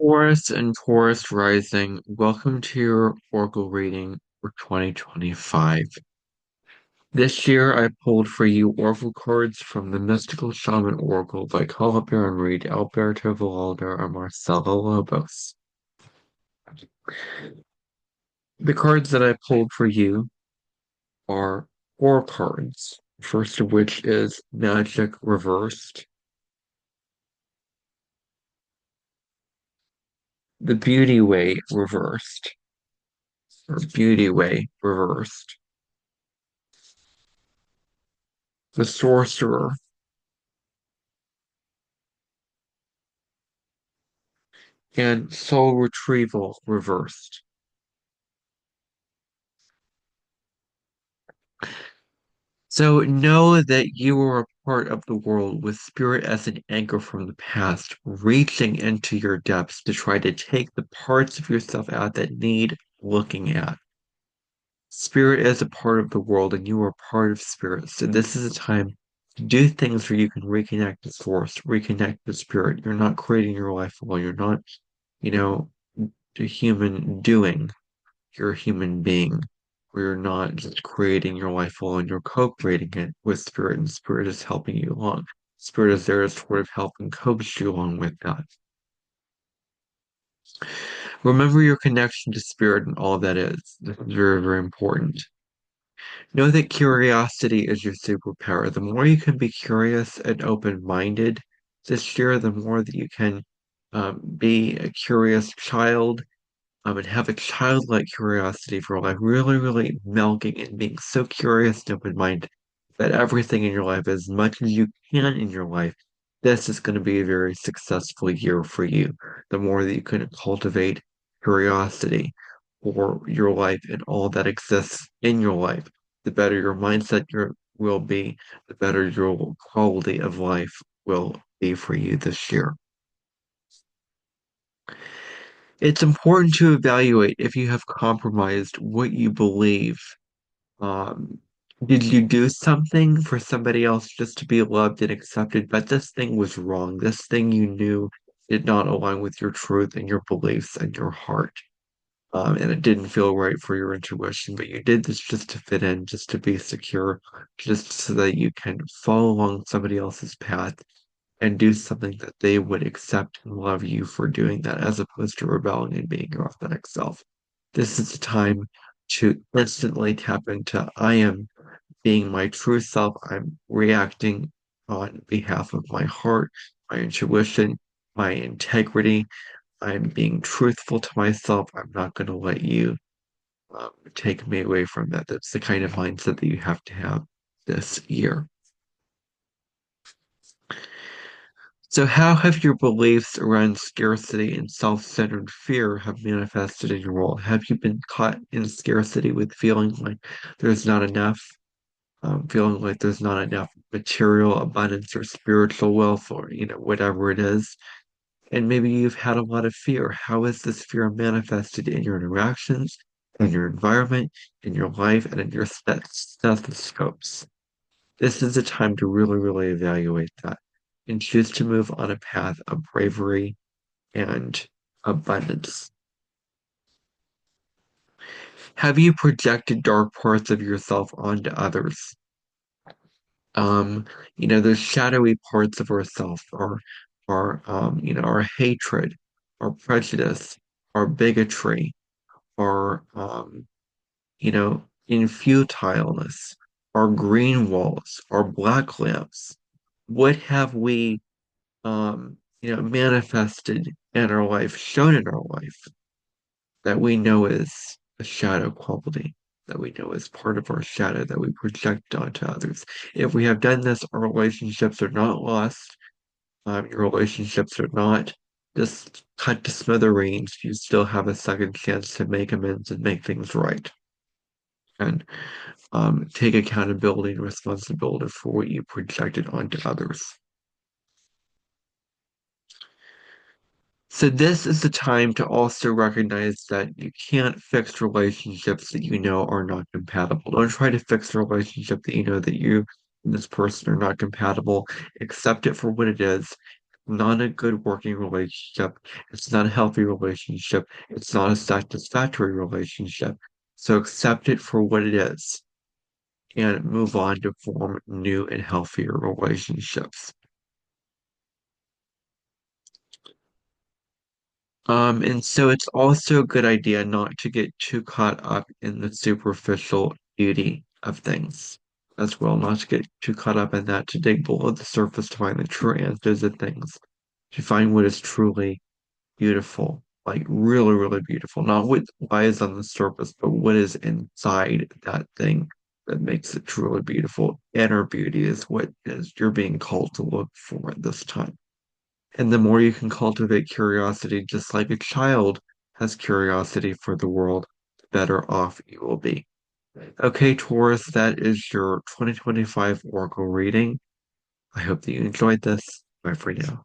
Taurus and Taurus rising, welcome to your Oracle reading for 2025. This year I pulled for you Oracle cards from the Mystical Shaman Oracle by Carla Baron Reed, Alberto Villoldo, and Marcelo Lobos. The cards that I pulled for you are four cards, first of which is Magic Reversed, the Beauty Way Reversed, or Beauty Way Reversed, the Sorcerer, and Soul Retrieval Reversed. So know that you are a part of the world with spirit as an anchor from the past, reaching into your depths to try to take the parts of yourself out that need looking at. Spirit is a part of the world and you are part of spirit. So this is a time to do things where you can reconnect to source, reconnect to spirit. You're not creating your life alone. You're not, you know, a human doing. You're a human being, where you're not just creating your life alone, you're co-creating it with spirit, and spirit is helping you along. Spirit is there to sort of help and coach you along with that. Remember your connection to spirit and all that is. This is very, very important. Know that curiosity is your superpower. The more you can be curious and open-minded this year, the more that you can be a curious child and have a childlike curiosity for life, really, really milking and being so curious and open-minded that everything in your life, as much as you can in your life, this is going to be a very successful year for you. The more that you can cultivate curiosity for your life and all that exists in your life, the better your mindset will be, the better your quality of life will be for you this year. It's important to evaluate if you have compromised what you believe. Um, did you do something for somebody else just to be loved and accepted? But this thing was wrong. This thing you knew did not align with your truth and your beliefs and your heart. And it didn't feel right for your intuition, but you did this just to fit in, just to be secure, just so that you can follow along somebody else's path and do something that they would accept and love you for doing that, as opposed to rebelling and being your authentic self. This is the time to instantly tap into I am being my true self. I'm reacting on behalf of my heart, my intuition, my integrity. I'm being truthful to myself. I'm not going to let you take me away from that. That's the kind of mindset that you have to have this year. So how have your beliefs around scarcity and self-centered fear have manifested in your world? Have you been caught in scarcity with feeling like there's not enough, feeling like there's not enough material abundance or spiritual wealth or, whatever it is? And maybe you've had a lot of fear. How is this fear manifested in your interactions, in your environment, in your life, and in your stethoscopes? This is a time to really, really evaluate that and choose to move on a path of bravery and abundance. Have you projected dark parts of yourself onto others? Um, those shadowy parts of ourselves, our hatred, our prejudice, our bigotry, our infutileness, our green walls, our black lamps. What have we manifested in our life, shown in our life, that we know is a shadow quality, that we know is part of our shadow that we project onto others. If we have done this, our relationships are not lost. Your relationships are not just cut to smithereens. You still have a second chance to make amends and make things right. And take accountability and responsibility for what you projected onto others. So this is the time to also recognize that you can't fix relationships that you know are not compatible. Don't try to fix a relationship that you know that you and this person are not compatible. Accept it for what it is. not a good working relationship. It's not a healthy relationship. It's not a satisfactory relationship. So accept it for what it is and move on to form new and healthier relationships. And so it's also a good idea not to get too caught up in the superficial beauty of things as well, not to get too caught up in that, to dig below the surface to find the true answers of things, to find what is truly beautiful, like really, really beautiful. Not what lies on the surface, but what is inside that thing that makes it truly beautiful. Inner beauty is what is you're being called to look for at this time. And the more you can cultivate curiosity, just like a child has curiosity for the world, the better off you will be. Okay, Taurus, that is your 2025 Oracle reading. I hope that you enjoyed this. Bye for now.